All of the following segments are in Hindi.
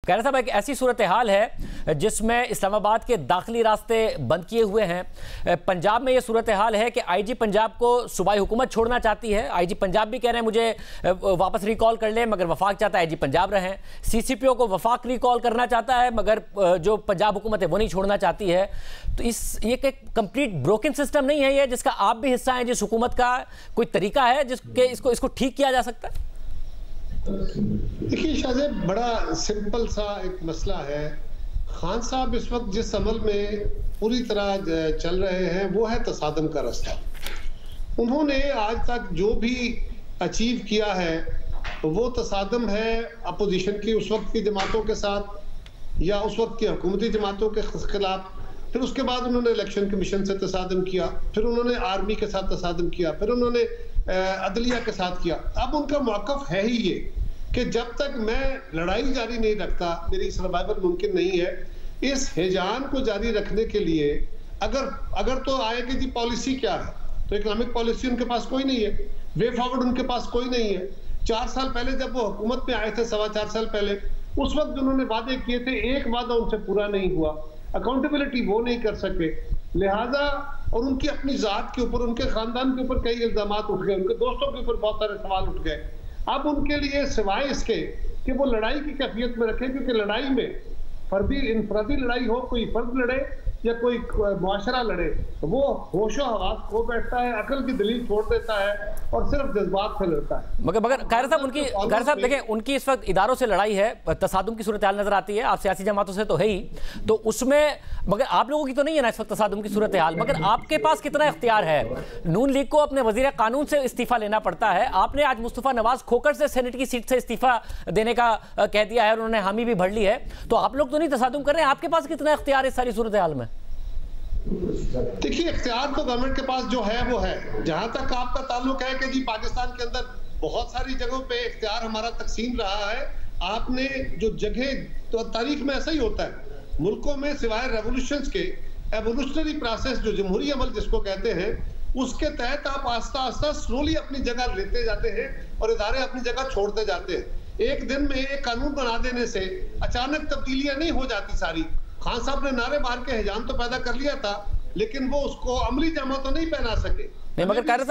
खैर साहब, एक ऐसी सूरत हाल है जिसमें इस्लामाबाद के दाखिली रास्ते बंद किए हुए हैं। पंजाब में ये सूरत हाल है कि आईजी पंजाब को सूबाई हुकूमत छोड़ना चाहती है। आईजी पंजाब भी कह रहे हैं मुझे वापस रिकॉल कर ले, मगर वफाक चाहता है आईजी पंजाब रहें। सीसीपीओ को वफाक रिकॉल करना चाहता है, मगर जो पंजाब हुकूमत है वो नहीं छोड़ना चाहती है। तो ये एक कंप्लीट ब्रोकन सिस्टम नहीं है ये, जिसका आप भी हिस्सा हैं, जिस हुकूमत का कोई तरीका है जिसके इसको ठीक किया जा सकता है? देखिए शाहजेब, बड़ा सिंपल सा एक मसला है। खान साहब इस वक्त जिस अमल में पूरी तरह चल रहे हैं वो है तसादम का रास्ता। उन्होंने आज तक जो भी अचीव किया है वो तसादम है अपोजिशन की उस वक्त की जमातों के साथ या उस वक्त की हुकूमती जमातों के खिलाफ। फिर उसके बाद उन्होंने इलेक्शन कमीशन से तसादम किया, फिर उन्होंने आर्मी के साथ तसादम किया, फिर उन्होंने अदलिया के साथ किया। अब उनका मौक़िफ़ है ही ये कि जब तक मैं लड़ाई जारी नहीं रखता मेरी सर्वाइवल मुमकिन नहीं है। इस हिजान को जारी रखने के लिए अगर तो आए कि जी पॉलिसी क्या है, तो इकोनॉमिक पॉलिसी उनके पास कोई नहीं है, वे फॉरवर्ड उनके पास कोई नहीं है। 4 साल पहले जब वो हुकूमत में आए थे, 4.25 साल पहले, उस वक्त उन्होंने वादे किए थे, एक वादा उनसे पूरा नहीं हुआ, अकाउंटेबिलिटी वो नहीं कर सके, लिहाजा और उनकी अपनी जात के ऊपर, उनके खानदान के ऊपर कई इल्जामात उठ गए, उनके दोस्तों के ऊपर बहुत सारे सवाल उठ गए। अब उनके लिए सिवाय इसके कि वो लड़ाई की कैफियत में रखें, क्योंकि लड़ाई में इनफरादी लड़ाई हो, कोई फर्द लड़े या कोई मुआशरा लड़े, वो होशो हवास खो बैठता है, अकल की दलील छोड़ देता है और सिर्फ जज्बात से लड़ता है। मगर खैर साहब देखें, उनकी इस वक्त इदारों से लड़ाई है, तसादुम की सूरत हाल नजर आती है। आप सियासी जमातों से तो है ही, तो उसमें मगर आप लोगों की तो नहीं है ना इस वक्त तसादुम की सूरत हाल। मगर आपके पास कितना इख्तियार है? नून लीग को अपने वजीर कानून से इस्तीफा लेना पड़ता है। आपने आज मुस्तफा नवाज खोखर से सेनेट की सीट से इस्तीफा देने का कह दिया है और उन्होंने हामी भी भर ली है, तो आप लोग तो नहीं तसादुम कर रहे हैं। आपके पास कितना इख्तियार है इस सारी सूरत हाल में? देखिए, इख्तियार तो गवर्नमेंट के पास जो है वो है। जहां तक आपका ताल्लुक है कि जी पाकिस्तान के अंदर बहुत सारी जगहों पे इख्तियार हमारा तकसीम रहा है। आपने जो जगह, तो तारीख में ऐसा ही होता है, मुल्कों में सिवाय रेवोल्यूशंस के एवोल्यूशनरी प्रोसेस जो जमहूरी अमल जिसको कहते हैं, उसके तहत आप आस्ता आस्ता स्लोली अपनी जगह लेते जाते हैं और इदारे अपनी जगह छोड़ते जाते हैं। एक दिन में एक कानून बना देने से अचानक तब्दीलियां नहीं हो जाती सारी। खान साहब ने नारे मार के हिजान तो पैदा कर लिया था, लेकिन वो उसको अमली जामा तो नहीं पहना सके। नहीं, मगर कार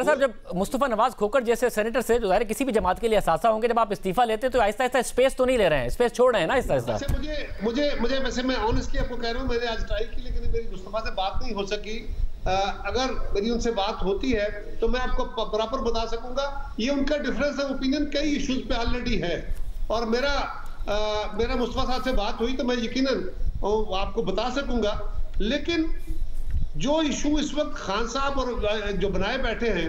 साहब जब मुस्तफा नवाज खोखर जैसे सेनेटर से जो किसी भी जमात के लिए असासा होंगे, जब आप इस्तीफा लेते तो आहिस्ता आहिस्ता स्पेस तो नहीं ले रहे हैं, स्पेस छोड़ रहे हैं ना आहिस्ता आहिस्ता। मुझे वैसे मैं ऑनेस्टली आपको कह रहा हूँ, मैंने आज ट्राई की लेकिन मेरी मुस्तफा से बात नहीं हो सकी। अगर मेरी उनसे बात होती है तो मैं आपको बराबर बता सकूंगा। ये उनका डिफरेंस ऑफ ओपिनियन कई इश्यूज पे ऑलरेडी है, और मेरा मुस्तफा साहब से बात हुई तो मैं यकीनन आपको बता सकूंगा। लेकिन जो इशू इस वक्त खान साहब और जो बनाए बैठे हैं,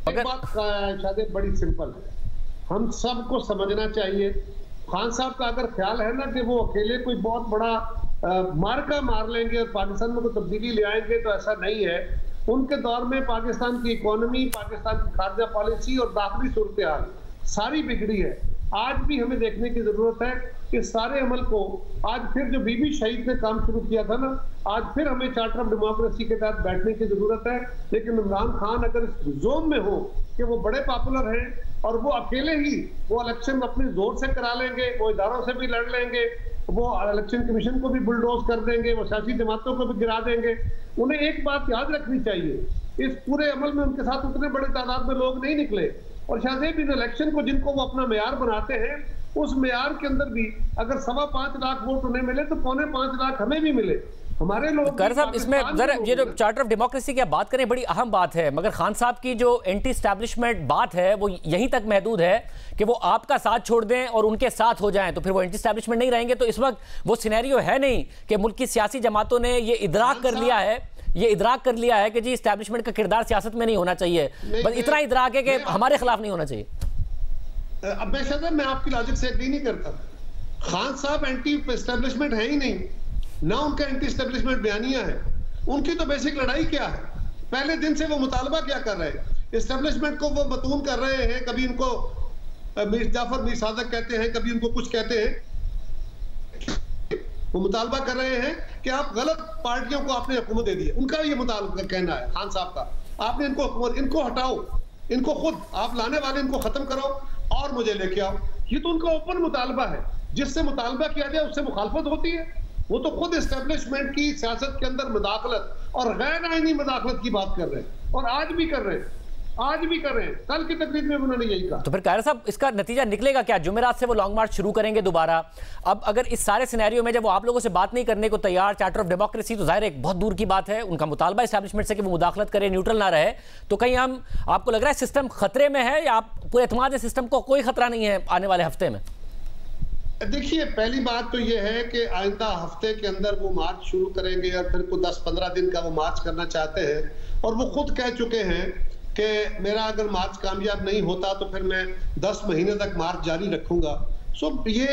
एक बात शायद बड़ी सिंपल है, हम सबको समझना चाहिए। खान साहब का अगर ख्याल है ना कि वो अकेले कोई बहुत बड़ा मार्का मार लेंगे और पाकिस्तान में कोई तब्दीली ले आएंगे, तो ऐसा नहीं है। उनके दौर में पाकिस्तान की इकोनॉमी, पाकिस्तान की खारजा पॉलिसी और दाखिली सूरत हाल सारी बिगड़ी है। आज भी हमें देखने की जरूरत है कि सारे अमल को आज फिर जो बीबी शहीद ने काम शुरू किया था ना, आज फिर हमें चार्टर ऑफ डेमोक्रेसी के तहत बैठने की जरूरत है। लेकिन इमरान खान अगर इस जोन में हो कि वो बड़े पॉपुलर हैं और वो अकेले ही वो इलेक्शन अपने जोर से करा लेंगे, वो इदारों से भी लड़ लेंगे, वो इलेक्शन कमीशन को भी बुलडोज कर देंगे, वो सियासी जमातों को भी गिरा देंगे, उन्हें एक बात याद रखनी चाहिए, इस पूरे अमल में उनके साथ उतने बड़े तादाद में लोग नहीं निकले। और शायद इन इलेक्शन को जिनको वो अपना मेयार बनाते हैं, उस मेयार के अंदर भी अगर 5.25 लाख वोट उन्हें मिले तो 4.25 लाख हमें भी मिले। हमारे लोग साहब इसमें जरा ये जो चार्टर ऑफ डेमोक्रेसी की आप बात करें, बड़ी अहम बात है, मगर खान साहब की जो एंटी एस्टैब्लिशमेंट बात है वो यहीं तक महदूद है कि वो आपका साथ छोड़ दें और उनके साथ हो जाएं, तो फिर वो एंटी एस्टैब्लिशमेंट नहीं रहेंगे। तो इस वक्त वो सिनेरियो है नहीं कि मुल्क की सियासी जमातों ने ये इदराक कर लिया है कि जी एस्टैब्लिशमेंट का किरदार सियासत में नहीं होना चाहिए, बस इतना इदराक है कि हमारे खिलाफ नहीं होना चाहिए। अब मैं आपकी लॉजिक से एग्री नहीं करता। खान साहब एंटी एस्टैब्लिशमेंट है ही नहीं, ना उनका एंटी एस्टैब्लिशमेंट बयानिया है। उनकी तो बेसिक लड़ाई क्या है, पहले दिन से वो मुतालबा क्या कर रहे हैं, एस्टैब्लिशमेंट को वो बतून कर रहे हैं। कभी इनको मीर जाफर मीर सादक कहते हैं, कभी उनको कुछ कहते हैं। वो मुतालबा कर रहे हैं कि आप गलत पार्टियों को आपने हुकूमत दे दी है, उनका ये मुतालबा कहना है खान साहब का। आपने इनको हटाओ, इनको खुद आप लाने वाले इनको खत्म करो और मुझे लेके आओ, ये तो उनका ओपन मुतालबा है। जिससे मुतालबा किया जाए उससे मुखालफत होती है। वो तो खुद एस्टेब्लिशमेंट की सियासत के अंदर मुदाखलत और गैर आईनी मुदाखलत की बात कर रहे हैं, और आज भी कर रहे हैं, आज भी कर रहे हैं। कल की तकरीर में उन्होंने यही कहा। तो फिर कायरा साहब, इसका नतीजा निकलेगा क्या? जुमेरात से वो लॉन्ग मार्च शुरू करेंगे दोबारा। अब अगर इस सारे सिनेरियो में जब वो आप लोगों से बात नहीं करने को तैयार, चार्टर ऑफ डेमोक्रेसी तो जाहिर एक बहुत दूर की बात है, उनका मुतालबा एस्टैब्लिशमेंट से कि वो मुदाखलत करे, न्यूट्रल ना रहे, तो कहीं हम आपको लग रहा है सिस्टम खतरे में है, या आप पूरे एतमाद है सिस्टम को कोई खतरा नहीं है आने वाले हफ्ते में? देखिए, पहली बात तो ये है कि आइंदा हफ्ते के अंदर वो मार्च शुरू करेंगे और फिर को 10-15 दिन का वो मार्च करना चाहते हैं, और वो खुद कह चुके हैं कि मेरा अगर मार्च कामयाब नहीं होता तो फिर मैं 10 महीने तक मार्च जारी रखूंगा। सो ये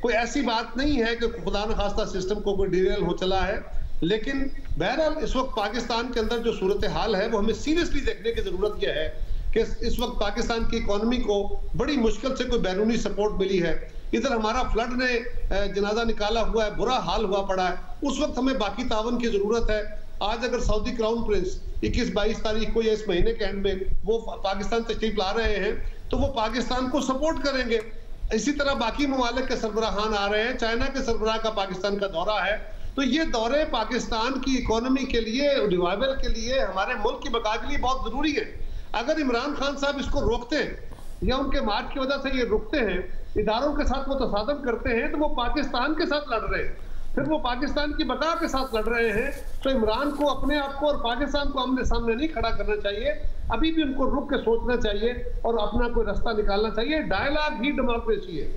कोई ऐसी बात नहीं है कि खुदा न खास्ता सिस्टम को कोई डिरेल हो चला है, लेकिन बहरहाल इस वक्त पाकिस्तान के अंदर जो सूरत हाल है वो हमें सीरियसली देखने की जरूरत यह है कि इस वक्त पाकिस्तान की इकोनॉमी को बड़ी मुश्किल से कोई बैरूनी सपोर्ट मिली है। इधर हमारा फ्लड ने जनाजा निकाला हुआ है, बुरा हाल हुआ पड़ा है। उस वक्त हमें बाकी तावन की जरूरत है। आज अगर सऊदी क्राउन प्रिंस 21-22 तारीख को या इस महीने के एंड में वो पाकिस्तान तशरीफ ला रहे हैं तो वो पाकिस्तान को सपोर्ट करेंगे। इसी तरह बाकी ममालिक के सरबराहान आ रहे हैं, चाइना के सरबराह का पाकिस्तान का दौरा है। तो ये दौरे पाकिस्तान की इकोनॉमी के लिए, रिवाइवल के लिए, हमारे मुल्क की बका के लिए बहुत जरूरी है। अगर इमरान खान साहब इसको रोकते हैं या उनके मार्च की वजह से ये रुकते हैं, इदारों के साथ वो तसादम करते हैं, तो वो पाकिस्तान के साथ लड़ रहे हैं, फिर वो पाकिस्तान की बका के साथ लड़ रहे हैं। तो इमरान को अपने आप को और पाकिस्तान को आमने सामने नहीं खड़ा करना चाहिए, अभी भी उनको रुक के सोचना चाहिए और अपना कोई रास्ता निकालना चाहिए। डायलॉग ही डेमोक्रेसी है।